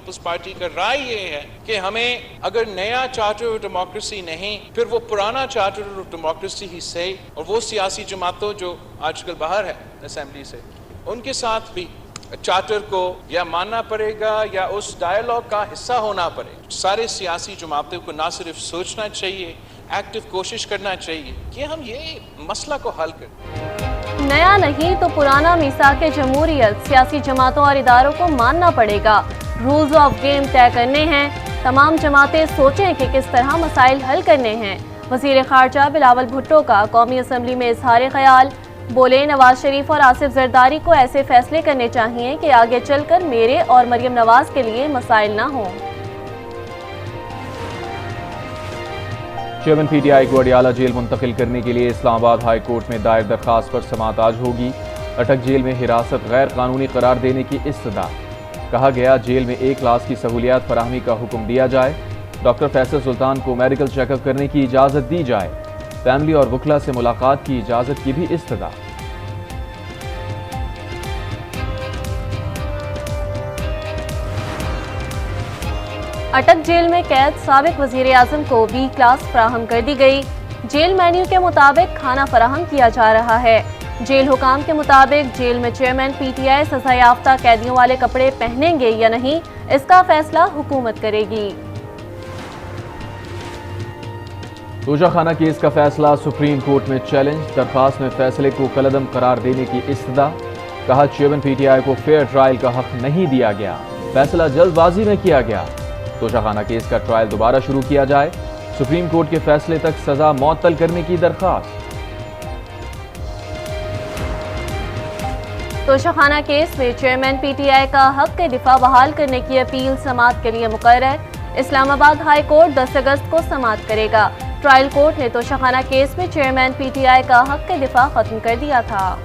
Peoples party کا رائے یہ ہے کہ ہمیں اگر نیا چارٹر آف ڈیموکریسی نہیں پھر وہ پرانا چارٹر آف ڈیموکریسی ہی صحیح، اور وہ سیاسی جماعتوں جو آج کل باہر ہے اسمبلی سے ان کے ساتھ بھی چارٹر کو یا ماننا پڑے گا یا اس ڈائیلاگ کا حصہ ہونا پڑے گا۔ سارے سیاسی جماعتوں کو نہ صرف سوچنا چاہیے، ایکٹیو کوشش کرنا چاہیے کہ ہم یہ مسئلہ کو حل کریں۔ نیا نہیں تو پرانا میثاق جمہوریت سیاسی جماعتوں اور اداروں کو ماننا پڑے گا، رولز آف گیم طے کرنے ہیں، تمام جماعتیں سوچیں کہ کس طرح مسائل حل کرنے ہیں۔ وزیر خارجہ بلاول بھٹو کا قومی اسمبلی میں اظہار خیال، بولے نواز شریف اور آصف زرداری کو ایسے فیصلے کرنے چاہیے کہ آگے چل کر میرے اور مریم نواز کے لیے مسائل نہ ہوں۔ چیئرمین پی ٹی آئی کو اڈیالہ جیل منتقل کرنے کے لیے اسلام آباد ہائی کورٹ میں دائر درخواست پر سماعت آج ہوگی۔ اٹک جیل میں حراست غیر قانونی قرار دینے کی استدعا، کہا گیا جیل میں A کلاس کی سہولیات فراہمی کا حکم دیا جائے، ڈاکٹر فیصل سلطان کو میڈیکل چیک اپ کرنے کی اجازت دی جائے، فیملی اور وکلا سے ملاقات کی اجازت کی بھی استدعا۔ اٹک جیل میں قید سابق وزیر اعظم کو B کلاس فراہم کر دی گئی، جیل مینیو کے مطابق کھانا فراہم کیا جا رہا ہے۔ جیل حکام کے مطابق جیل میں چیئرمین پی ٹی آئی سزا یافتہ قیدیوں والے کپڑے پہنیں گے یا نہیں، اس کا فیصلہ حکومت کرے گی۔ توشہ خانہ کیس کا فیصلہ سپریم کورٹ میں چیلنج، درخواست میں فیصلے کو کالعدم قرار دینے کی استدعا، کہا چیئرمین پی ٹی آئی کو فیئر ٹرائل کا حق نہیں دیا گیا، فیصلہ جلد بازی میں کیا گیا، توشہ خانہ کیس کا ٹرائل دوبارہ شروع کیا جائے، سپریم کورٹ کے فیصلے تک سزا معطل کرنے کی درخواست۔ توشہ خانہ کیس میں چیئرمین پی ٹی آئی کا حق دفاع بحال کرنے کی اپیل سماعت کے لیے مقرر، اسلام آباد ہائی کورٹ 10 اگست کو سماعت کرے گا۔ ٹرائل کورٹ نے توشہ خانہ کیس میں چیئرمین پی ٹی آئی کا حق دفاع ختم کر دیا تھا۔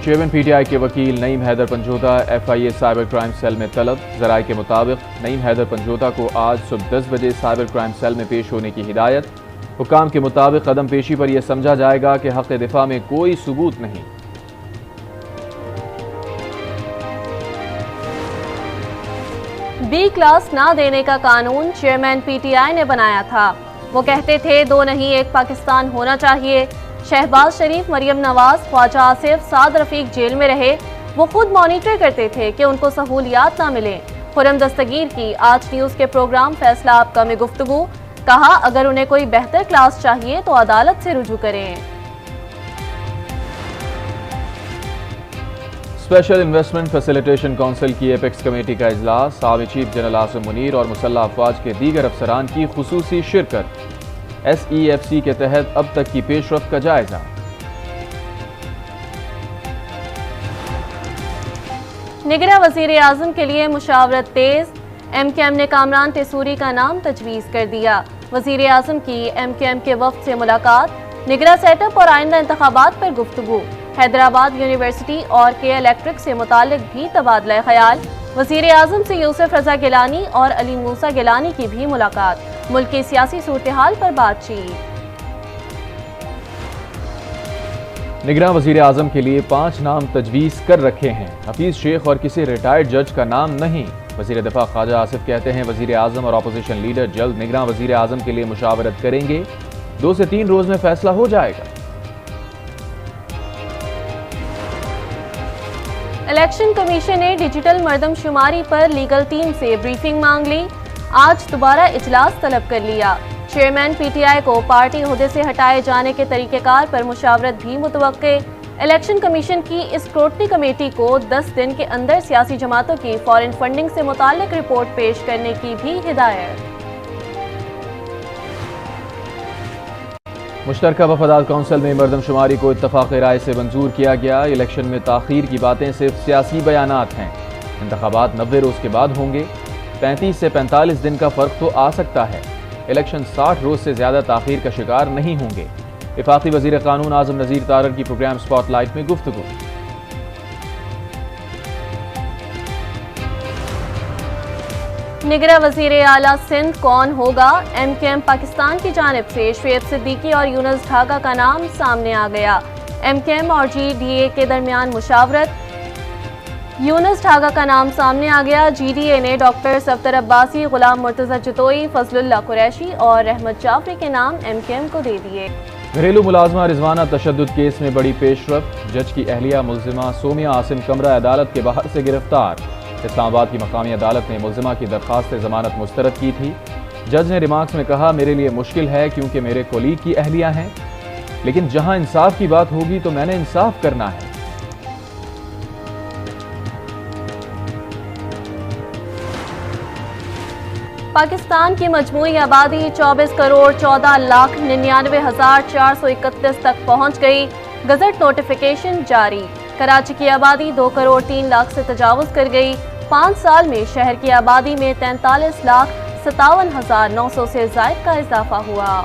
چیئرمین پی ٹی آئی کے وکیل Naeem Haider Panjutha FIA cyber crime cell میں طلب، ذرائع کے مطابق نعیم حیدر پنجوتا کو آج صبح 10 بجے سائبر کرائم سیل میں پیش ہونے کی ہدایت، حکام کے مطابق قدم پیشی پر یہ سمجھا جائے گا کہ حق دفاع میں کوئی ثبوت نہیں۔ B کلاس نہ دینے کا قانون چیئرمین پی ٹی آئی نے بنایا تھا، وہ کہتے تھے 2 نہیں 1 پاکستان ہونا چاہیے۔ شہباز شریف، مریم نواز، خواجہ آصف، سعد رفیق جیل میں رہے، وہ خود مانیٹر کرتے تھے کہ ان کو سہولیات نہ ملیں۔ خرم دستگیر کی آج نیوز کے پروگرام فیصلہ آپ کا میں گفتگو، کہا اگر انہیں کوئی بہتر کلاس چاہیے تو عدالت سے رجوع کریں۔ اسپیشل انویسٹمنٹ فیسیلیٹیشن کونسل کی ایپیکس کمیٹی کا اجلاس، army chief general Asim Munir اور مسلح افواج کے دیگر افسران کی خصوصی شرکت، SEFC کے تحت اب تک کی پیش رفت کا جائزہ۔ نگراں وزیر اعظم کے لیے مشاورت تیز، MKM نے کامران تیسوری کا نام تجویز کر دیا، وزیر اعظم کی MKM کے وفد سے ملاقات، نگراں سیٹ اپ اور آئندہ انتخابات پر گفتگو، حیدرآباد یونیورسٹی اور کے الیکٹرک سے متعلق بھی تبادلہ خیال، وزیر اعظم سے یوسف رضا گیلانی اور علی موسیٰ گیلانی کی بھی ملاقات، ملک کی سیاسی صورتحال پر بات چیت۔ نگراں وزیر اعظم کے لیے 5 نام تجویز کر رکھے ہیں، حفیظ شیخ اور کسی ریٹائرڈ جج کا نام نہیں۔ وزیر دفاع خواجہ آصف کہتے ہیں وزیر اعظم اور اپوزیشن لیڈر جلد نگراں وزیر اعظم کے لیے مشاورت کریں گے، 2 سے 3 روز میں فیصلہ ہو جائے گا۔ الیکشن کمیشن نے ڈیجیٹل مردم شماری پر لیگل ٹیم سے بریفنگ مانگ لی، آج دوبارہ اجلاس طلب کر لیا، چیئرمین پی ٹی آئی کو پارٹی عہدے سے ہٹائے جانے کے طریقہ کار پر مشاورت بھی متوقع، الیکشن کمیشن کی اسکروٹنی کمیٹی کو 10 دن کے اندر سیاسی جماعتوں کی فارن فنڈنگ سے متعلق رپورٹ پیش کرنے کی بھی ہدایت۔ مشترکہ وفادار کونسل میں مردم شماری کو اتفاق رائے سے منظور کیا گیا، الیکشن میں تاخیر کی باتیں صرف سیاسی بیانات ہیں، انتخابات 90 روز کے بعد ہوں گے، 35 سے 45 دن کا فرق تو آ سکتا ہے، الیکشن 60 روز سے زیادہ تاخیر کا شکار نہیں ہوں گے۔ وفاقی وزیر قانون اعظم نذیر تارڑ کی پروگرام سپاٹ لائٹ میں گفتگو۔ نگراں وزیر اعلیٰ سندھ کون ہوگا؟ MKM پاکستان کی جانب سے شعیب صدیقی اور یونس ڈھاگا کا نام سامنے آ گیا، MKM اور GDA کے درمیان مشاورت، یونس ڈھاگا کا نام سامنے آ گیا۔ جی ڈی اے نے ڈاکٹر صفدر عباسی، غلام مرتضی جتوئی، فضل اللہ قریشی اور رحمت جعفری کے نام ایم کیو ایم کو دے دیے۔ گھریلو ملازمہ رضوانہ تشدد کیس میں بڑی پیش رفت، جج کی اہلیہ ملزمہ سومیہ عاصم کمرہ عدالت کے باہر سے گرفتار۔ اسلام آباد کی مقامی عدالت نے ملزمہ کی درخواست ضمانت مسترد کی تھی۔ جج نے ریمارکس میں کہا، میرے لیے مشکل ہے کیونکہ میرے کولیگ کی اہلیہ ہیں، لیکن جہاں انصاف کی بات ہوگی تو میں نے انصاف کرنا ہے۔ پاکستان کی مجموعی آبادی 24 کروڑ 14 لاکھ 99,431 تک پہنچ گئی۔ گزٹ نوٹیفیکیشن جاری۔ کراچی کی آبادی 2 کروڑ 3 لاکھ سے تجاوز کر گئی۔ 5 سال میں شہر کی آبادی میں 43,57,900 سے زائد کا اضافہ ہوا۔